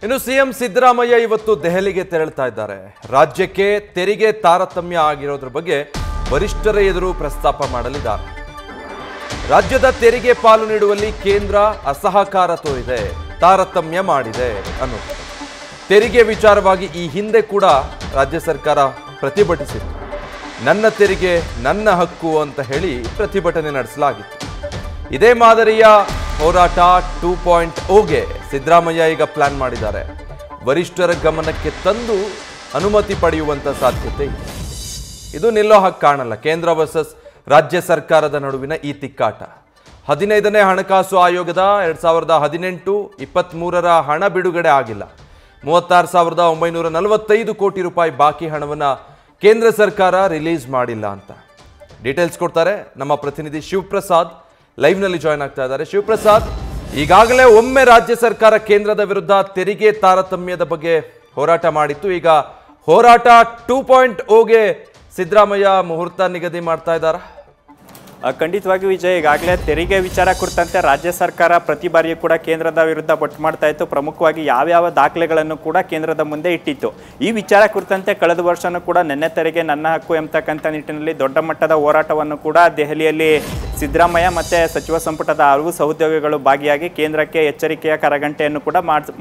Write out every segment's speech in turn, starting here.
ಇನ್ನು ಸಿಎಂ ಸಿದ್ದರಾಮಯ್ಯ ಇವತ್ತು ದೆಹಲಿಗೆ ತೆರಳುತ್ತಾ ಇದ್ದಾರೆ. ರಾಜ್ಯಕ್ಕೆ ತೆರಿಗೆ ತಾರತಮ್ಯ ಆಗಿರೋದ್ರ ಬಗ್ಗೆ ವರಿಷ್ಠರ ಎದುರು ಪ್ರಸ್ತಾಪ ಮಾಡಲಿದ್ದಾರೆ. ರಾಜ್ಯದ ತೆರಿಗೆ ಪಾಲು ನೀಡುವಲ್ಲಿ ಕೇಂದ್ರ ಅಸಹಕಾರ ತೋರಿದೆ, ತಾರತಮ್ಯ ಮಾಡಿದೆ ಅನ್ನೋದು. ತೆರಿಗೆ ವಿಚಾರವಾಗಿ ಈ ಹಿಂದೆ ಕೂಡ ರಾಜ್ಯ ಸರ್ಕಾರ ಪ್ರತಿಭಟಿಸಿತ್ತು. ನನ್ನ ತೆರಿಗೆ ನನ್ನ ಹಕ್ಕು ಅಂತ ಹೇಳಿ ಪ್ರತಿಭಟನೆ ನಡೆಸಲಾಗಿತ್ತು. ಇದೇ ಮಾದರಿಯ ಹೋರಾಟ 2.0ಗೆ ಸಿದ್ದರಾಮಯ್ಯ ಈಗ ಪ್ಲಾನ್ ಮಾಡಿದ್ದಾರೆ. ವರಿಷ್ಠರ ಗಮನಕ್ಕೆ ತಂದು ಅನುಮತಿ ಪಡೆಯುವಂತ ಸಾಧ್ಯತೆ ಇದೆ. ಇದು ನಿಲ್ಲೋ ಹಾಗೆ ಕಾಣಲ್ಲ. ಕೇಂದ್ರ ವರ್ಸಸ್ ರಾಜ್ಯ ಸರ್ಕಾರದ ನಡುವಿನ ಈ ತಿಕ್ಕಾಟ. 15ನೇ ಹಣಕಾಸು ಆಯೋಗದ 2018-23ರ ಹಣ ಬಿಡುಗಡೆ ಆಗಿಲ್ಲ. 36,945 ಕೋಟಿ ರೂಪಾಯಿ ಬಾಕಿ ಹಣವನ್ನು ಕೇಂದ್ರ ಸರ್ಕಾರ ರಿಲೀಸ್ ಮಾಡಿಲ್ಲ ಅಂತ ಡೀಟೇಲ್ಸ್ ಕೊಡ್ತಾರೆ ನಮ್ಮ ಪ್ರತಿನಿಧಿ ಶಿವಪ್ರಸಾದ್. ಲೈವ್ ನಲ್ಲಿ ಜಾಯ್ನ್ ಆಗ್ತಾ ಇದ್ದಾರೆ. ಶಿವಪ್ರಸಾದ್, ಈಗಾಗಲೇ ಒಮ್ಮೆ ರಾಜ್ಯ ಸರ್ಕಾರ ಕೇಂದ್ರದ ವಿರುದ್ಧ ತೆರಿಗೆ ತಾರತಮ್ಯದ ಬಗ್ಗೆ ಹೋರಾಟ ಮಾಡಿತ್ತು. ಈಗ ಹೋರಾಟ 2.0ಗೆ ಸಿದ್ದರಾಮಯ್ಯ ಮುಹೂರ್ತ ನಿಗದಿ ಮಾಡ್ತಾ ಇದ್ದಾರಾ? ಖಂಡಿತವಾಗಿ ವಿಜಯ್, ಈಗಾಗಲೇ ತೆರಿಗೆ ವಿಚಾರ ಕುರಿತಂತೆ ರಾಜ್ಯ ಸರ್ಕಾರ ಪ್ರತಿ ಬಾರಿಯೂ ಕೂಡ ಕೇಂದ್ರದ ವಿರುದ್ಧ ಬೊಟ್ಟು ಮಾಡ್ತಾ ಇತ್ತು. ಪ್ರಮುಖವಾಗಿ ಯಾವ್ಯಾವ ದಾಖಲೆಗಳನ್ನು ಕೂಡ ಕೇಂದ್ರದ ಮುಂದೆ ಇಟ್ಟಿತ್ತು. ಈ ವಿಚಾರ ಕುರಿತಂತೆ ಕಳೆದ ವರ್ಷನೂ ಕೂಡ ನೆನ್ನೆ ತೆರಿಗೆ ನನ್ನ ಹಕ್ಕು ಎಂಬತಕ್ಕಂಥ ನಿಟ್ಟಿನಲ್ಲಿ ದೊಡ್ಡ ಮಟ್ಟದ ಹೋರಾಟವನ್ನು ಕೂಡ ದೆಹಲಿಯಲ್ಲಿ ಸಿದ್ದರಾಮಯ್ಯ ಮತ್ತು ಸಚಿವ ಸಂಪುಟದ ಹಲವು ಸಹೋದ್ಯೋಗಿಗಳು ಭಾಗಿಯಾಗಿ ಕೇಂದ್ರಕ್ಕೆ ಎಚ್ಚರಿಕೆಯ ಕರಗಂಟೆಯನ್ನು ಕೂಡ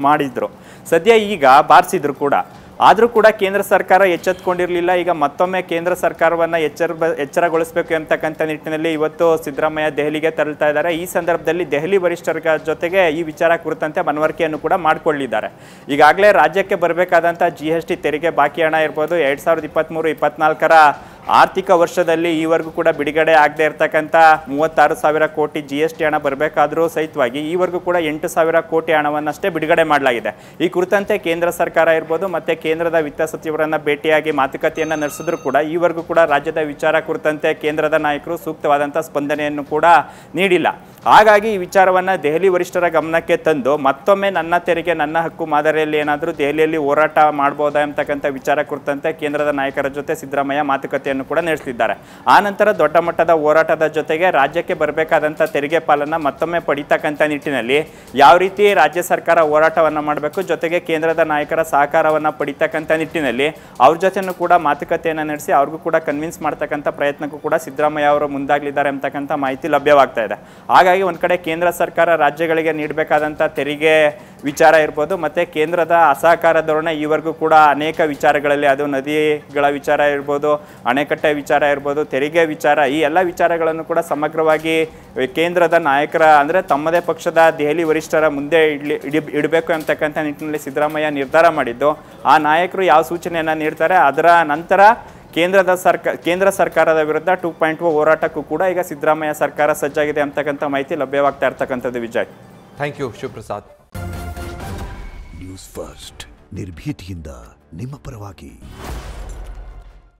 ಮಾಡಿದ್ರು. ಸದ್ಯ ಈಗ ಬಾರಿಸಿದ್ರು ಕೂಡ. ಆದರೂ ಕೂಡ ಕೇಂದ್ರ ಸರ್ಕಾರ ಎಚ್ಚೆತ್ತುಕೊಂಡಿರಲಿಲ್ಲ. ಈಗ ಮತ್ತೊಮ್ಮೆ ಕೇಂದ್ರ ಸರ್ಕಾರವನ್ನು ಎಚ್ಚರಗೊಳಿಸಬೇಕು ಎಂಬತಕ್ಕಂಥ ನಿಟ್ಟಿನಲ್ಲಿ ಇವತ್ತು ಸಿದ್ದರಾಮಯ್ಯ ದೆಹಲಿಗೆ ತೆರಳುತ್ತಾ ಇದ್ದಾರೆ. ಈ ಸಂದರ್ಭದಲ್ಲಿ ದೆಹಲಿ ವರಿಷ್ಠರ ಜೊತೆಗೆ ಈ ವಿಚಾರ ಕುರಿತಂತೆ ಮನವರಿಕೆಯನ್ನು ಕೂಡ ಮಾಡಿಕೊಳ್ಳಿದ್ದಾರೆ. ಈಗಾಗಲೇ ರಾಜ್ಯಕ್ಕೆ ಬರಬೇಕಾದಂಥ GST ತೆರಿಗೆ ಬಾಕಿ ಹಣ ಇರ್ಬೋದು, 2023-24ರ ಆರ್ಥಿಕ ವರ್ಷದಲ್ಲಿ ಈವರೆಗೂ ಕೂಡ ಬಿಡುಗಡೆ ಆಗದೆ ಇರತಕ್ಕಂಥ 36,000 ಕೋಟಿ GST ಹಣ ಬರಬೇಕಾದರೂ ಸಹಿತವಾಗಿ ಈವರೆಗೂ ಕೂಡ 8,000 ಕೋಟಿ ಹಣವನ್ನಷ್ಟೇ ಬಿಡುಗಡೆ ಮಾಡಲಾಗಿದೆ. ಈ ಕುರಿತಂತೆ ಕೇಂದ್ರ ಸರ್ಕಾರ ಇರ್ಬೋದು ಮತ್ತು ಕೇಂದ್ರದ ವಿತ್ತ ಸಚಿವರನ್ನು ಭೇಟಿಯಾಗಿ ಮಾತುಕತೆಯನ್ನು ನಡೆಸಿದ್ರು ಕೂಡ ಈವರೆಗೂ ಕೂಡ ರಾಜ್ಯದ ವಿಚಾರ ಕುರಿತಂತೆ ಕೇಂದ್ರದ ನಾಯಕರು ಸೂಕ್ತವಾದಂಥ ಸ್ಪಂದನೆಯನ್ನು ಕೂಡ ನೀಡಿಲ್ಲ. ಹಾಗಾಗಿ ಈ ವಿಚಾರವನ್ನು ದೆಹಲಿ ವರಿಷ್ಠರ ಗಮನಕ್ಕೆ ತಂದು ಮತ್ತೊಮ್ಮೆ ನನ್ನ ತೆರಿಗೆ ನನ್ನ ಹಕ್ಕು ಮಾದರಿಯಲ್ಲಿ ಏನಾದರೂ ದೆಹಲಿಯಲ್ಲಿ ಹೋರಾಟ ಮಾಡ್ಬೋದಾ ಎಂಬತಕ್ಕಂಥ ವಿಚಾರ ಕುರಿತಂತೆ ಕೇಂದ್ರದ ನಾಯಕರ ಜೊತೆ ಸಿದ್ದರಾಮಯ್ಯ ಮಾತುಕತೆಯನ್ನು ಕೂಡ ನಡೆಸಿದ್ದಾರೆ. ಆ ನಂತರ ದೊಡ್ಡ ಮಟ್ಟದ ಹೋರಾಟದ ಜೊತೆಗೆ ರಾಜ್ಯಕ್ಕೆ ಬರಬೇಕಾದಂಥ ತೆರಿಗೆ ಪಾಲನ್ನು ಮತ್ತೊಮ್ಮೆ ಪಡಿತಕ್ಕಂಥ ನಿಟ್ಟಿನಲ್ಲಿ ಯಾವ ರೀತಿ ರಾಜ್ಯ ಸರ್ಕಾರ ಹೋರಾಟವನ್ನು ಮಾಡಬೇಕು, ಜೊತೆಗೆ ಕೇಂದ್ರದ ನಾಯಕರ ಸಹಕಾರವನ್ನು ಪಡಿತಕ್ಕಂಥ ನಿಟ್ಟಿನಲ್ಲಿ ಅವ್ರ ಜೊತೆನೂ ಕೂಡ ಮಾತುಕತೆಯನ್ನು ನಡೆಸಿ ಅವ್ರಿಗೂ ಕೂಡ ಕನ್ವಿನ್ಸ್ ಮಾಡ್ತಕ್ಕಂಥ ಪ್ರಯತ್ನಕ್ಕೂ ಕೂಡ ಸಿದ್ದರಾಮಯ್ಯ ಅವರು ಮುಂದಾಗಲಿದ್ದಾರೆ ಎಂಬತಕ್ಕಂಥ ಮಾಹಿತಿ ಲಭ್ಯವಾಗ್ತಾ ಇದೆ. ಹಾಗಾಗಿ ಒಂದು ಕಡೆ ಕೇಂದ್ರ ಸರ್ಕಾರ ರಾಜ್ಯಗಳಿಗೆ ನೀಡಬೇಕಾದಂಥ ತೆರಿಗೆ ವಿಚಾರ ಇರ್ಬೋದು ಮತ್ತು ಕೇಂದ್ರದ ಅಸಹಕಾರ ಧೋರಣೆ ಈವರೆಗೂ ಕೂಡ ಅನೇಕ ವಿಚಾರಗಳಲ್ಲಿ, ಅದು ನದಿಗಳ ವಿಚಾರ ಇರ್ಬೋದು, ಅಣೆಕಟ್ಟೆ ವಿಚಾರ ಇರ್ಬೋದು, ತೆರಿಗೆ ವಿಚಾರ, ಈ ಎಲ್ಲ ವಿಚಾರಗಳನ್ನು ಕೂಡ ಸಮಗ್ರವಾಗಿ ಕೇಂದ್ರದ ನಾಯಕರ ಅಂದರೆ ತಮ್ಮದೇ ಪಕ್ಷದ ದೆಹಲಿ ವರಿಷ್ಠರ ಮುಂದೆ ಇಡಬೇಕು ಅಂತಕ್ಕಂಥ ನಿಟ್ಟಿನಲ್ಲಿ ಸಿದ್ದರಾಮಯ್ಯ ನಿರ್ಧಾರ ಮಾಡಿದ್ದು. ಆ ನಾಯಕರು ಯಾವ ಸೂಚನೆಯನ್ನು ನೀಡ್ತಾರೆ ಅದರ ನಂತರ ಕೇಂದ್ರ ಸರ್ಕಾರದ ವಿರುದ್ಧ 2.0 ಹೋರಾಟಕ್ಕೂ ಕೂಡ ಈಗ ಸಿದ್ದರಾಮಯ್ಯ ಸರ್ಕಾರ ಸಜ್ಜಾಗಿದೆ ಅಂತಕ್ಕಂಥ ಮಾಹಿತಿ ಲಭ್ಯವಾಗ್ತಾ ಇರ್ತಕ್ಕಂಥದ್ದು. Vijay, thank you Shivaprasad. News First ನಿರ್ಭೀತಿಯಿಂದ ನಿಮ್ಮ ಪರವಾಗಿ.